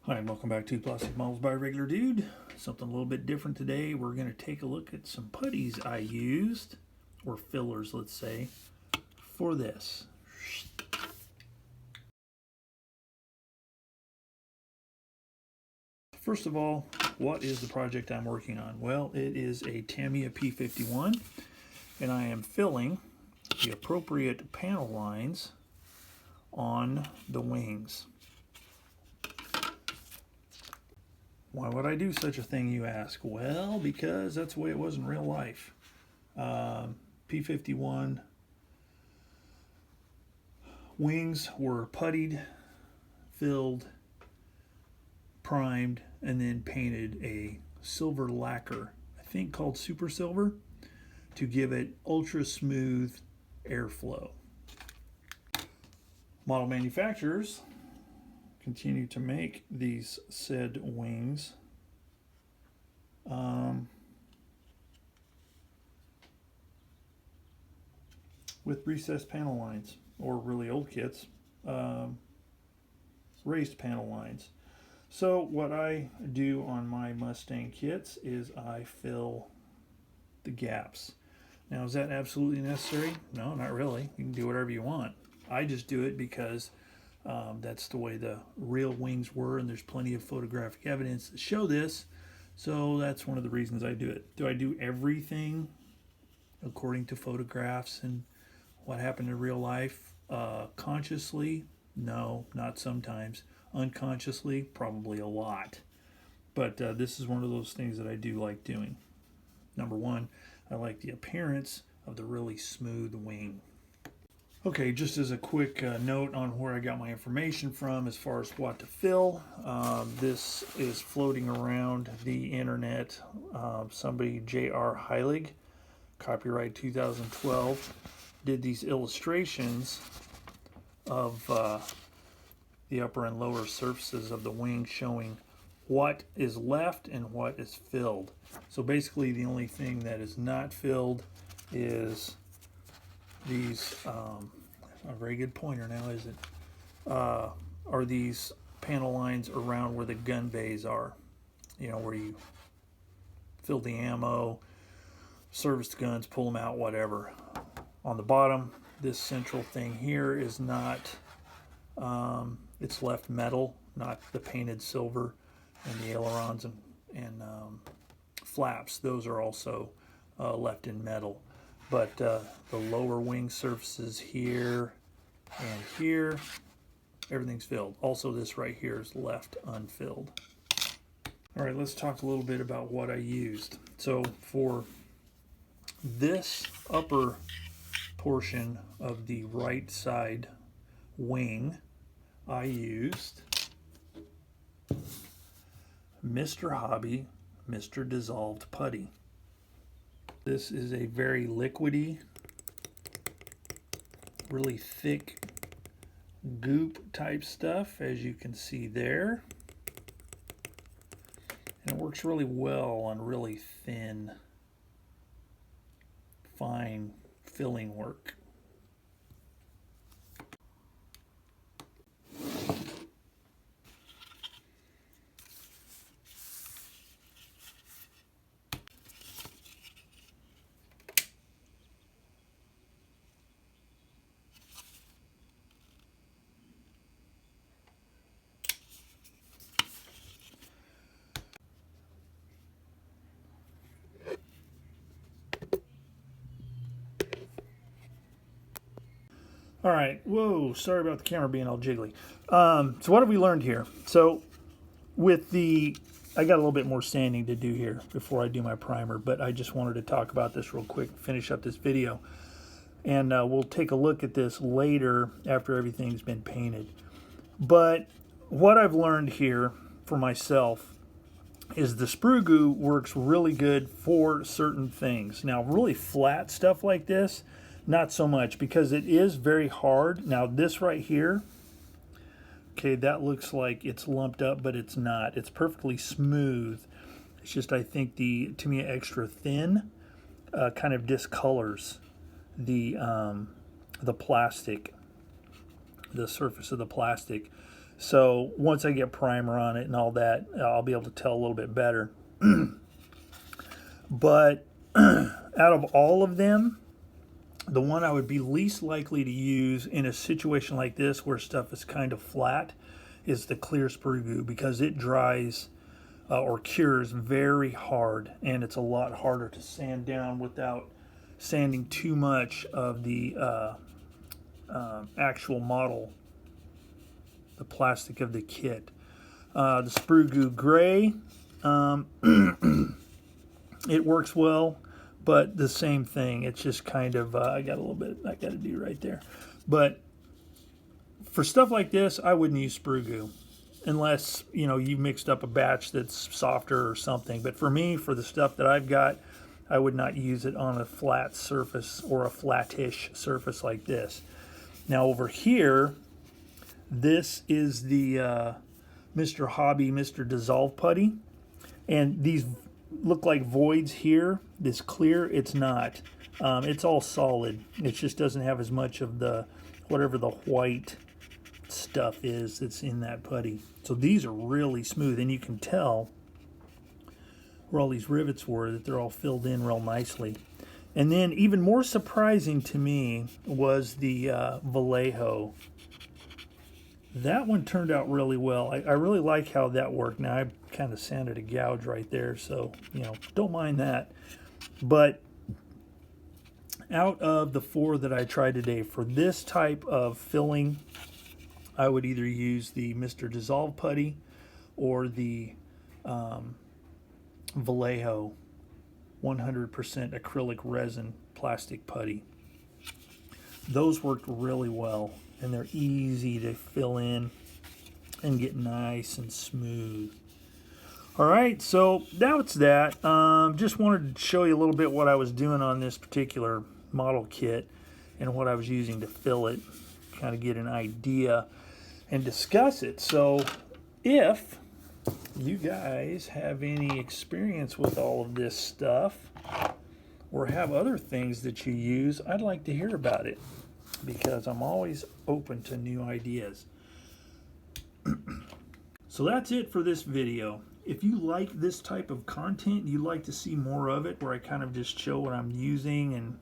Hi, and welcome back to Plastic Models by Regular Dude. Something a little bit different today. We're going to take a look at some putties I used, or fillers, let's say, for this. First of all, what is the project I'm working on? Well, it is a Tamiya P51, and I am filling the appropriate panel lines on the wings. Why would I do such a thing, you ask? Well, because that's the way it was in real life. P51 wings were puttied, filled, primed, and then painted a silver lacquer, I think called super silver, to give it ultra smooth airflow. Model manufacturers continue to make these said wings. With recessed panel lines, or really old kits, raised panel lines. So what I do on my Mustang kits is I fill the gaps. Now, is that absolutely necessary? No, not really. You can do whatever you want. I just do it because that's the way the real wings were, and there's plenty of photographic evidence to show this. So that's one of the reasons I do it. Do I do everything according to photographs and what happened in real life consciously? No, not sometimes. Unconsciously, probably a lot. But this is one of those things that I do like doing. Number one, I like the appearance of the really smooth wing. Okay, just as a quick note on where I got my information from as far as what to fill, this is floating around the internet. Somebody, J.R. Heilig, copyright 2012, did these illustrations of the upper and lower surfaces of the wing, showing what is left and what is filled. So basically the only thing that is not filled is these, not a very good pointer now, is it? Are these panel lines around where the gun bays are. You know, where you fill the ammo, service the guns, pull them out, whatever. On the bottom, this central thing here is not, it's left metal, not the painted silver, and the ailerons and flaps. Those are also left in metal. But the lower wing surfaces here and here, everything's filled. Also, this right here is left unfilled. All right, let's talk a little bit about what I used. So for this upper portion of the right side wing, I used Mr. Hobby Mr. Dissolved Putty. This is a very liquidy, really thick goop type stuff, as you can see there. And it works really well on really thin, fine filling work. All right, whoa, sorry about the camera being all jiggly. So what have we learned here? So with the, I got a little bit more sanding to do here before I do my primer, but I just wanted to talk about this real quick, finish up this video. And we'll take a look at this later after everything's been painted. But what I've learned here for myself is the sprue goo works really good for certain things. Now, really flat stuff like this, not so much, because it is very hard. Now, this right here, okay, that looks like it's lumped up, but it's not. It's perfectly smooth. It's just, I think the Tamiya Extra Thin kind of discolors the plastic, the surface of the plastic. So once I get primer on it and all that, I'll be able to tell a little bit better. But out of all of them, the one I would be least likely to use in a situation like this where stuff is kind of flat is the clear sprue goo, because it dries or cures very hard, and it's a lot harder to sand down without sanding too much of the actual model, the plastic of the kit. The sprue goo gray, it works well, but the same thing. It's just kind of, I got a little bit I got to do right there. But for stuff like this, I wouldn't use sprue goo unless, you know, you mixed up a batch that's softer or something. But for me, for the stuff that I've got, I would not use it on a flat surface or a flattish surface like this. Now over here, this is the Mr. Hobby Mr. Dissolve Putty. And these look like voids here. This clear, it's not. It's all solid. It just doesn't have as much of the, whatever the white stuff is that's in that putty. So these are really smooth, and you can tell where all these rivets were, that they're all filled in real nicely. And then even more surprising to me was the Vallejo. That one turned out really well. I really like how that worked. Now I kind of sanded a gouge right there, so, you know, don't mind that. But out of the 4 that I tried today, for this type of filling, I would either use the Mr. Dissolve Putty or the Vallejo 100% acrylic resin plastic putty. Those worked really well, and they're easy to fill in and get nice and smooth. All right, so that's that. Just wanted to show you a little bit what I was doing on this particular model kit and what I was using to fill it, kind of get an idea and discuss it. So if you guys have any experience with all of this stuff or have other things that you use, I'd like to hear about it, because I'm always open to new ideas. So that's it for this video. If you like this type of content, you'd like to see more of it, where I kind of just show what I'm using and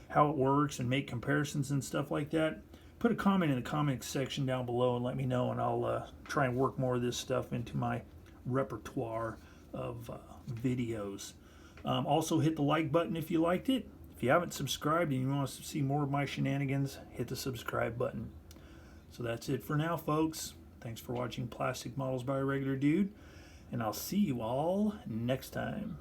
how it works and make comparisons and stuff like that, put a comment in the comments section down below and let me know, and I'll try and work more of this stuff into my repertoire of videos. Also hit the like button if you liked it. If you haven't subscribed and you want to see more of my shenanigans, hit the subscribe button. So that's it for now, folks. Thanks for watching Plastic Models by a Regular Dude, and I'll see you all next time.